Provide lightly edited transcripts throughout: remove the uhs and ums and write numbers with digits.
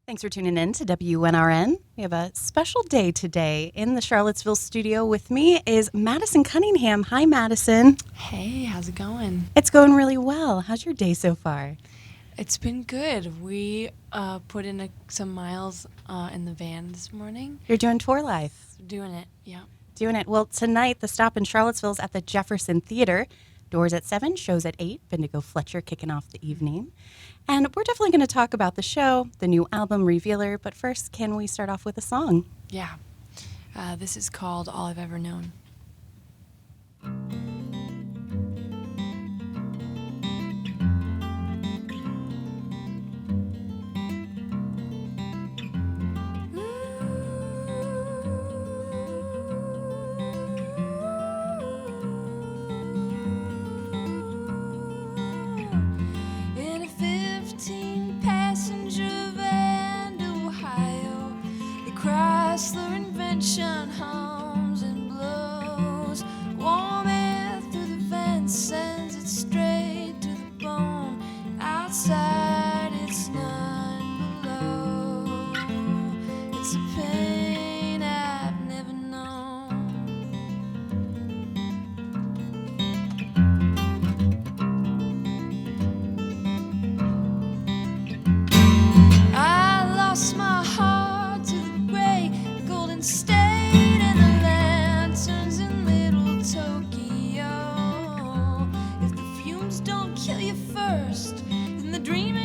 Thanks for tuning in to WNRN. We have a special day today. In the Charlottesville studio with me is Madison Cunningham. Hi, Madison. Hey, how's it going? It's going really well. How's your day so far? It's been good. We put in some miles in the van this morning. You're doing tour life. Doing it, yeah. Doing it. Well, tonight the stop in Charlottesville is at the Jefferson Theater. Doors at 7, shows at 8. Bendigo Fletcher kicking off the evening. And we're definitely going to talk about the show, the new album, Revealer. But first, can we start off with a song? Yeah. This is called All I've Ever Known. Hums and blows, warm air through the vents sends it straight to the bone. Outside it's none below. It's a pain I've never known. I lost my heart to the gray golden state. Kill you first, and the dream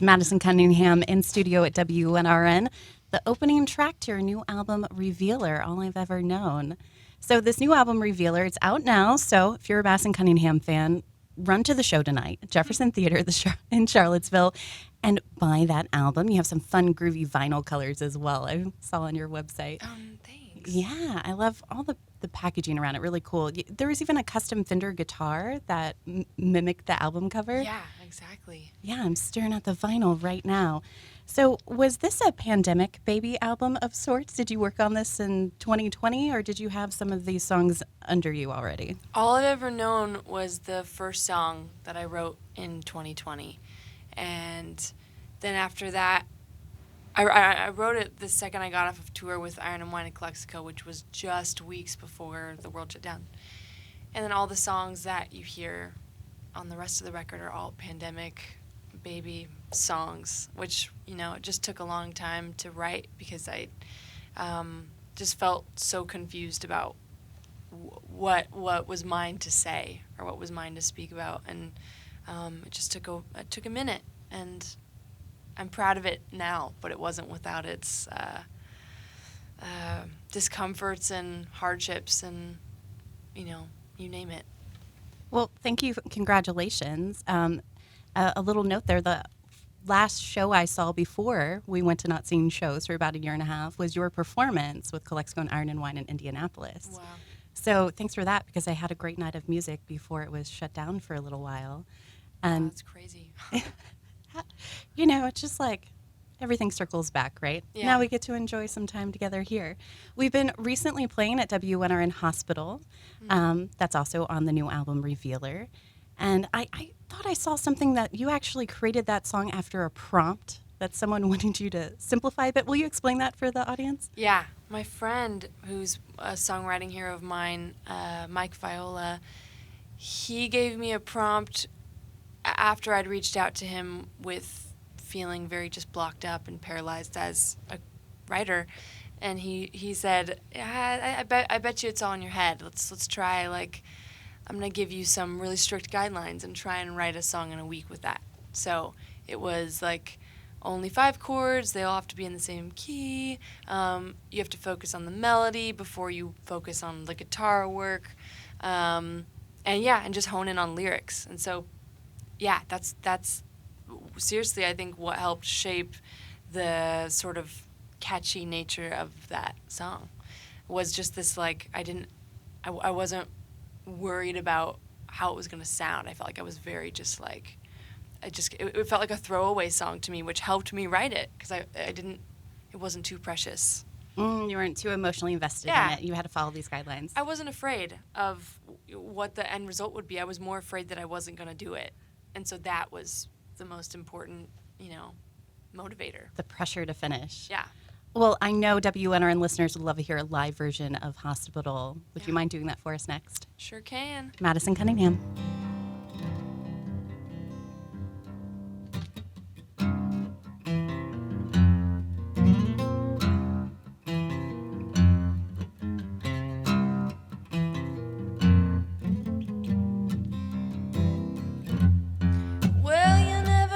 It's Madison Cunningham in studio at WNRN, the opening track to your new album, Revealer, All I've Ever Known. So this new album, Revealer, it's out now. So if you're a Madison Cunningham fan, run to the show tonight at Jefferson Theater in Charlottesville and buy that album. You have some fun, groovy vinyl colors as well. I saw on your website. Thanks. Yeah, I love all the packaging around it. Really cool. There was even a custom Fender guitar that mimicked the album cover. Yeah, exactly. Yeah, I'm staring at the vinyl right now. So was this a pandemic baby album of sorts? Did you work on this in 2020, or did you have some of these songs under you already? All I've Ever Known was the first song that I wrote in 2020. And then after that, I wrote it the second I got off of tour with Iron and Wine in Calexico, which was just weeks before the world shut down. And then all the songs that you hear on the rest of the record are all pandemic baby songs, which, it just took a long time to write because I just felt so confused about what was mine to say or what was mine to speak about. And it just took a minute, and I'm proud of it now, but it wasn't without its discomforts and hardships and, you name it. Well, thank you. Congratulations. A little note there, the last show I saw before we went to Not Seeing Shows for about a year and a half was your performance with Calexico and Iron and Wine in Indianapolis. Wow. So thanks for that, because I had a great night of music before it was shut down for a little while. And That's crazy. it's just like everything circles back, right? Yeah. Now we get to enjoy some time together here. We've been recently playing at WNRN Hospital. That's also on the new album, Revealer. And I thought I saw something that you actually created that song after a prompt that someone wanted you to simplify a bit. Will you explain that for the audience? Yeah. My friend, who's a songwriting hero of mine, Mike Viola, he gave me a prompt after I'd reached out to him with feeling very just blocked up and paralyzed as a writer. And he said, I bet you it's all in your head. Let's try, I'm going to give you some really strict guidelines and try and write a song in a week with that. So it was only 5 chords. They all have to be in the same key. You have to focus on the melody before you focus on the guitar work. And just hone in on lyrics. And so, that's seriously, I think, what helped shape the sort of catchy nature of that song was just this, I wasn't worried about how it was going to sound. I felt like I was very just it felt like a throwaway song to me, which helped me write it because it wasn't too precious. You weren't too emotionally invested in it. You had to follow these guidelines. I wasn't afraid of what the end result would be. I was more afraid that I wasn't going to do it. And so that was the most important, motivator. The pressure to finish. Yeah. Well, I know WNRN listeners would love to hear a live version of Hospital. Would you mind doing that for us next? Sure can. Madison Cunningham.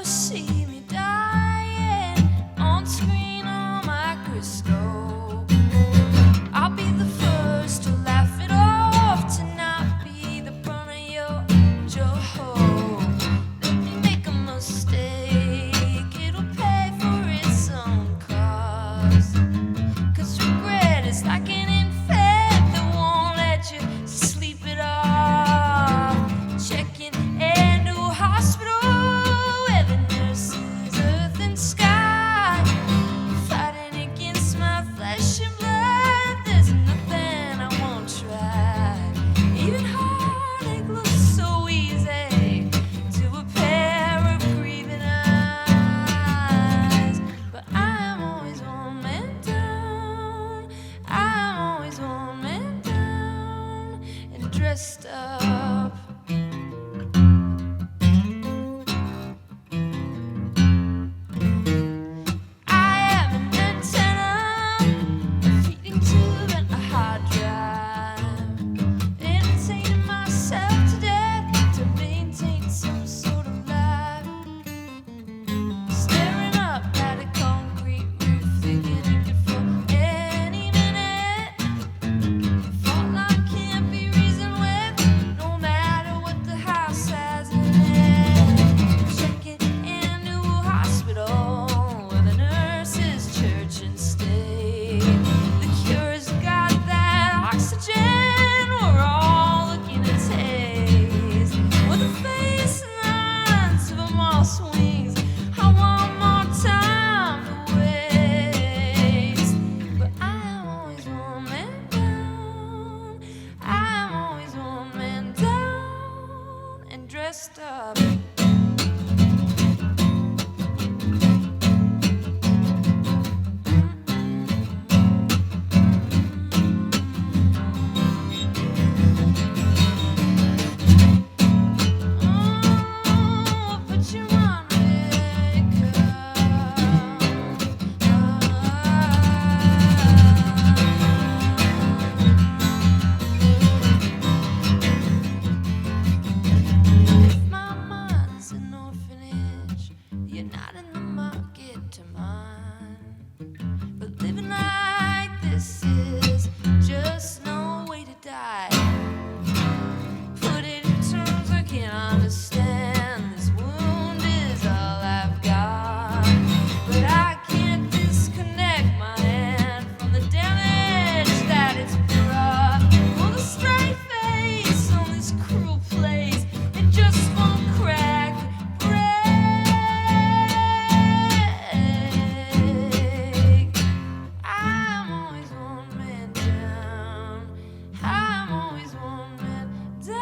Stay dressed up. Oh, put your on If my mind's an orphanage, you're not in the market to mine. But living like this is just no way to die. Put it in terms I can't understand. This wound is all I've got. But I can't disconnect my hand from the damage that it's brought. Oh, the straight face on this cruel place, it just won't crack, break. I'm always one man down. I'm always one man down.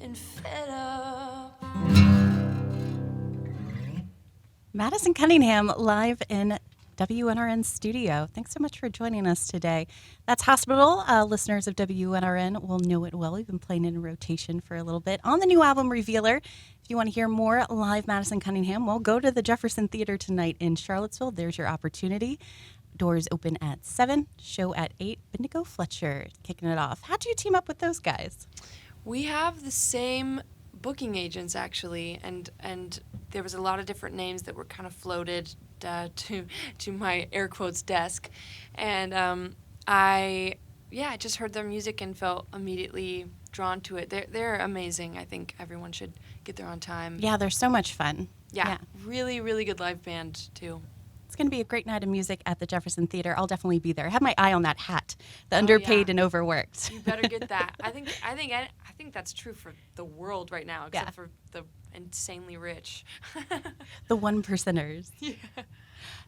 And fed up. Madison Cunningham live in WNRN studio. Thanks so much for joining us today. That's Hospital. Listeners of WNRN will know it well. We've been playing it in rotation for a little bit on the new album Revealer. If you want to hear more live Madison Cunningham, well, go to the Jefferson Theater tonight in Charlottesville. There's your opportunity. Doors open at 7, show at 8. Bendigo Fletcher kicking it off. How'd you team up with those guys? We have the same booking agents, actually, and there was a lot of different names that were kind of floated to my air quotes desk, and I just heard their music and felt immediately drawn to it. They're amazing. I think everyone should get there on time. Yeah, they're so much fun. Yeah. Really, really good live band too. It's going to be a great night of music at the Jefferson Theater. I'll definitely be there. I have my eye on that hat, the underpaid and overworked. You better get that. I think that's true for the world right now, except for the insanely rich. The one percenters. Yeah.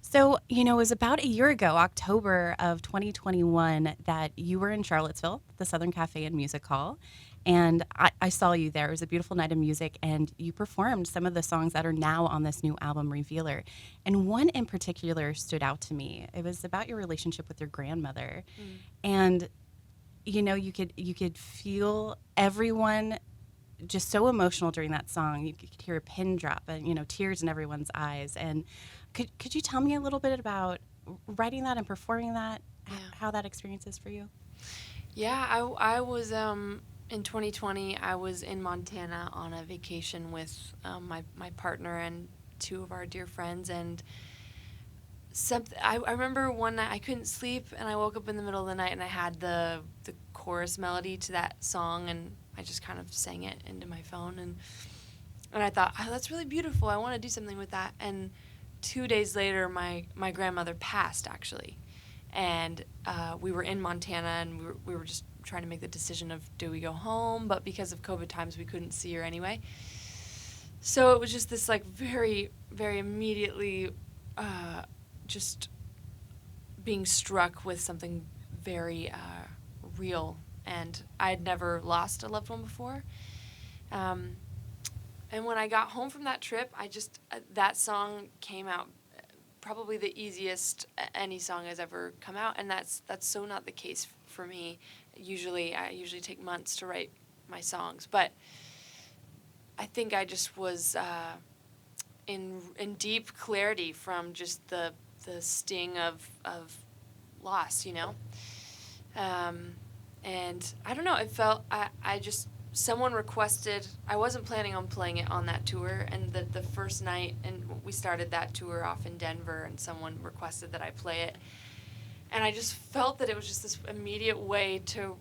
So, it was about a year ago, October of 2021, that you were in Charlottesville, the Southern Cafe and Music Hall, and I saw you there. It was a beautiful night of music, and you performed some of the songs that are now on this new album, Revealer. And one in particular stood out to me. It was about your relationship with your grandmother. And, you could feel everyone just so emotional during that song. You could hear a pin drop and, tears in everyone's eyes. And could you tell me a little bit about writing that and performing that, how that experience is for you? Yeah, I was, in 2020, I was in Montana on a vacation with my partner and two of our dear friends, and I remember one night I couldn't sleep, and I woke up in the middle of the night, and I had the chorus melody to that song, and I just kind of sang it into my phone, and I thought, oh, that's really beautiful. I want to do something with that. And 2 days later, my grandmother passed, actually, and we were in Montana, and we were just trying to make the decision of, do we go home? But because of COVID times, we couldn't see her anyway. So it was just this very, very immediately just being struck with something very real. And I had never lost a loved one before. And when I got home from that trip, that song came out probably the easiest any song has ever come out, and that's so not the case for me. I usually take months to write my songs, but I think I just was in deep clarity from just the sting of loss, and I don't know, it felt someone requested. I wasn't planning on playing it on that tour, and the first night, and we started that tour off in Denver, and someone requested that I play it, and I just felt that it was just this immediate way to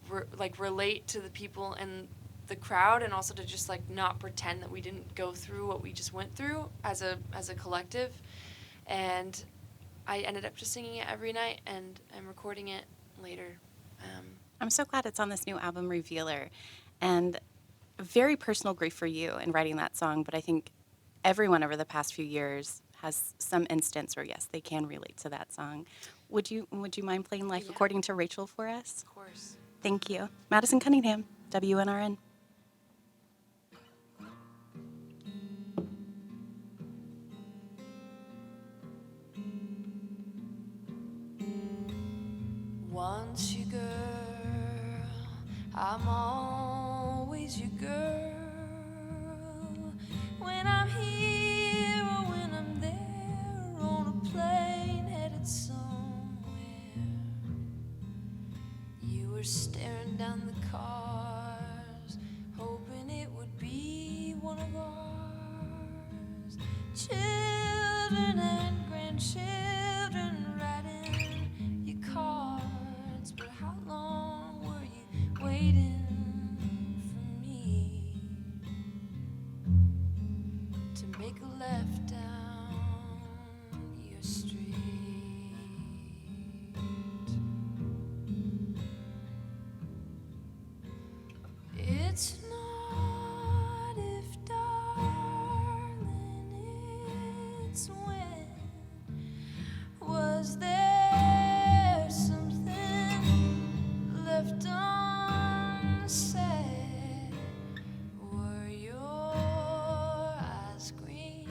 relate to the people in the crowd, and also to just not pretend that we didn't go through what we just went through as a collective. And I ended up just singing it every night and recording it later. I'm so glad it's on this new album, Revealer. And very personal grief for you in writing that song, but I think everyone over the past few years has some instance where, yes, they can relate to that song. Would you mind playing Life According to Rachel for us? Of course. Thank you. Madison Cunningham, WNRN. Once your girl, I'm always your girl. When I'm here or when I'm there on a plane headed somewhere, you were staring down the cars, hoping it would be one of ours. Children and grandchildren riding your cards, but how long were you waiting for me to make a left down your street? It's not if, darling, it's when. Was there something left unsaid? Were your eyes green?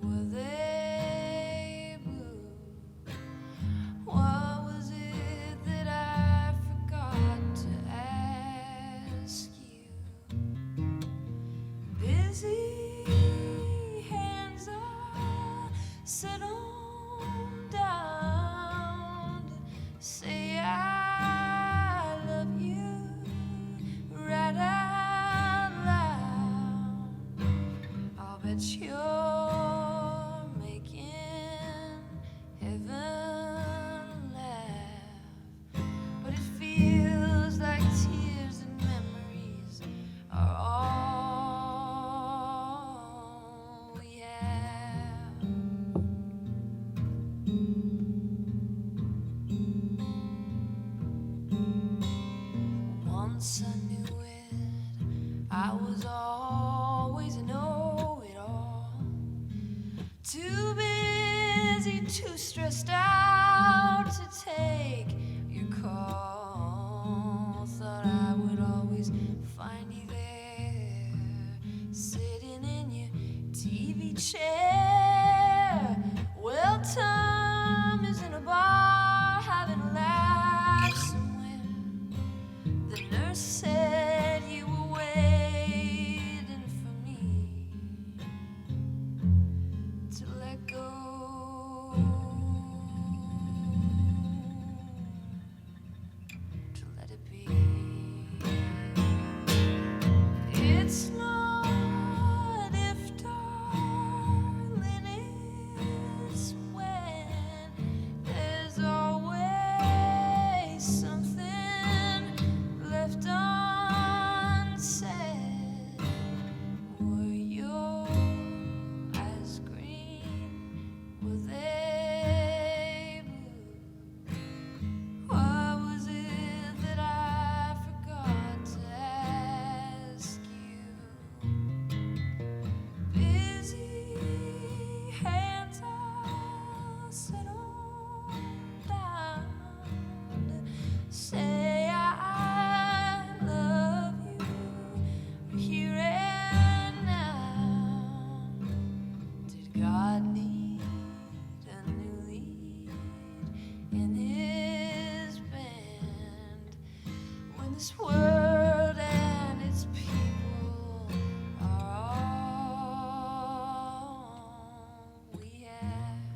Were they blue? What was it that I forgot to ask you? Busy hands are set on down to say I love you right out loud. I'll bet you're making heaven laugh, but it feels like tears and memories are all we have. Once I knew it, I was always a know-it-all. Too busy, too stressed out to take your call. Thought I would always find you there, sitting in your TV chair. Well, time is in a bar, having a laugh somewhere. The nurse said you were waiting for me to let go, to let it be. It's not if, darling, it's when. There's always something left unsaid. Were your eyes green? Were they blue? What was it that I forgot to ask you? Busy hands are set on down to say I love you here and now. Did God need a new lead in his band when this world and its people are all we have?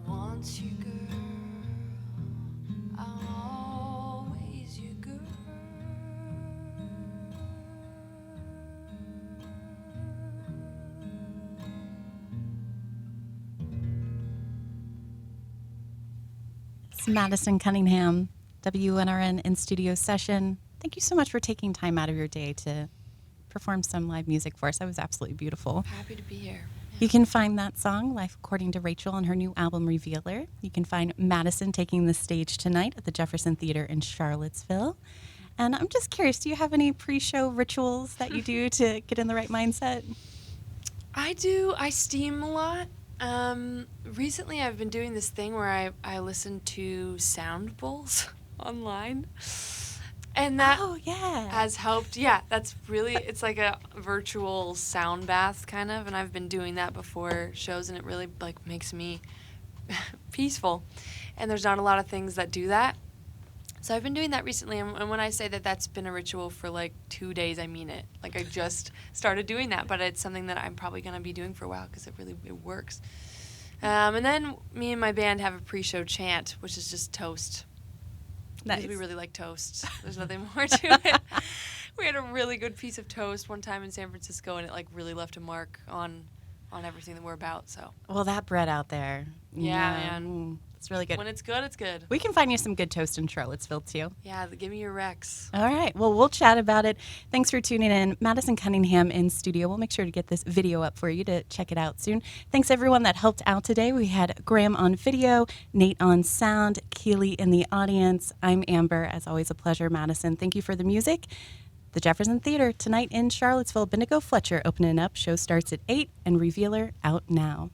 Once your girl, I'm always your girl. It's Madison Cunningham, WNRN in studio session. Thank you so much for taking time out of your day to perform some live music for us. That was absolutely beautiful. Happy to be here. You can find that song, Life According to Rachel, on her new album, Revealer. You can find Madison taking the stage tonight at the Jefferson Theater in Charlottesville. And I'm just curious, do you have any pre-show rituals that you do to get in the right mindset? I do. I steam a lot. Recently, I've been doing this thing where I listen to sound bowls online, and that Oh, yeah. has helped. Yeah, that's really, it's like a virtual sound bath kind of, and I've been doing that before shows, and it really like makes me peaceful. And there's not a lot of things that do that. So I've been doing that recently, and when I say that that's been a ritual for like 2 days, I mean it. Like I just started doing that, but it's something that I'm probably going to be doing for a while because it works. And then me and my band have a pre-show chant, which is just toast. Nice. Because we really like toast. There's nothing more to it. We had a really good piece of toast one time in San Francisco, and it like really left a mark on everything that we're about. So Well, that bread out there. Yeah, man. It's really good. when it's good, it's good. We can find you some good toast in Charlottesville, too. Yeah, give me your Rex. All right. Well, we'll chat about it. Thanks for tuning in. Madison Cunningham in studio. We'll make sure to get this video up for you to check it out soon. Thanks, everyone that helped out today. We had Graham on video, Nate on sound, Keely in the audience. I'm Amber. As always, a pleasure, Madison. Thank you for the music. The Jefferson Theater tonight in Charlottesville. Bendigo Fletcher opening up. Show starts at 8 and Revealer out now.